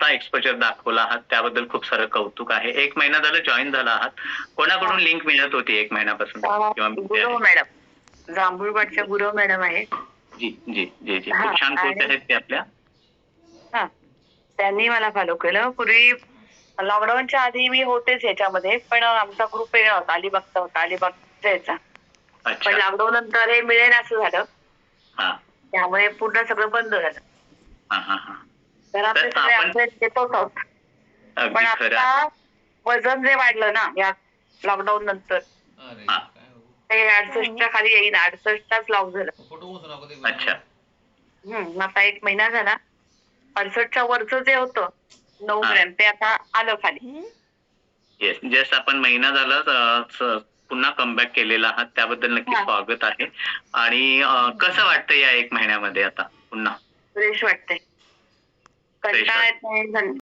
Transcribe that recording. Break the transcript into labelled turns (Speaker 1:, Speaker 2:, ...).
Speaker 1: स्वतः एक्सपोजर दाखवला आहात त्याबद्दल खूप सारं कौतुक आहे. 1 महिना झालं जॉईन झाला आहात. कोणाकडून लिंक मिळत होती 1 महिन्यापासून किंवा मिळते
Speaker 2: गुरव
Speaker 1: आहे?
Speaker 2: मॅडम, जांभूळवाडच्या गुरव मॅडम आहेत.
Speaker 1: जी, जी, जी, जी.
Speaker 2: हां,
Speaker 1: खूप छान कोच
Speaker 2: आणि
Speaker 1: आहेत ते आपल्या.
Speaker 2: हां, त्यांनी मला फॉलो केलं. पूर्वी लॉकडाऊनच्या आधी मी होतेच ह्याच्यामध्ये, पण आमचा ग्रुप वेगळा होता. अलिबागचा होता, अलिबागच्या ह्याचा. पण
Speaker 1: अच्छा.
Speaker 2: लॉकडाऊन नंतर हे मिळेनासं झालं.
Speaker 1: हां.
Speaker 2: त्यामुळे पूर्ण सगळं बंद झालं.
Speaker 1: हां, हां, हां.
Speaker 2: तर
Speaker 1: तर
Speaker 2: आमचे सगळे
Speaker 1: आपण
Speaker 2: अपडेट देतोच आहोत. पण
Speaker 1: अगदी खरं
Speaker 2: आता
Speaker 1: आहे.
Speaker 2: वजन जे वाढलं ना या लॉकडाऊन नंतर,
Speaker 1: हां.
Speaker 2: ते 68च्या खाली येईन. 68लाच लॉक झालं.
Speaker 1: अच्छा.
Speaker 2: आता 1 महिना झाला. 68च्या वरचं जे होतं 9
Speaker 1: हां.
Speaker 2: ग्रॅम ते आता आलं खाली.
Speaker 1: येस. जस्ट आपण महिना झाला पुन्हा कमबॅक केलेला आहात. त्याबद्दल नक्की
Speaker 2: हां,
Speaker 1: स्वागत आहे. आणि कसं वाटतं या 1 महिन्यामध्ये आता पुन्हा?
Speaker 2: फ्रेश वाटतंय.
Speaker 1: फ्रेश
Speaker 2: कंटाळा येत
Speaker 1: वाटतं.
Speaker 2: नाही.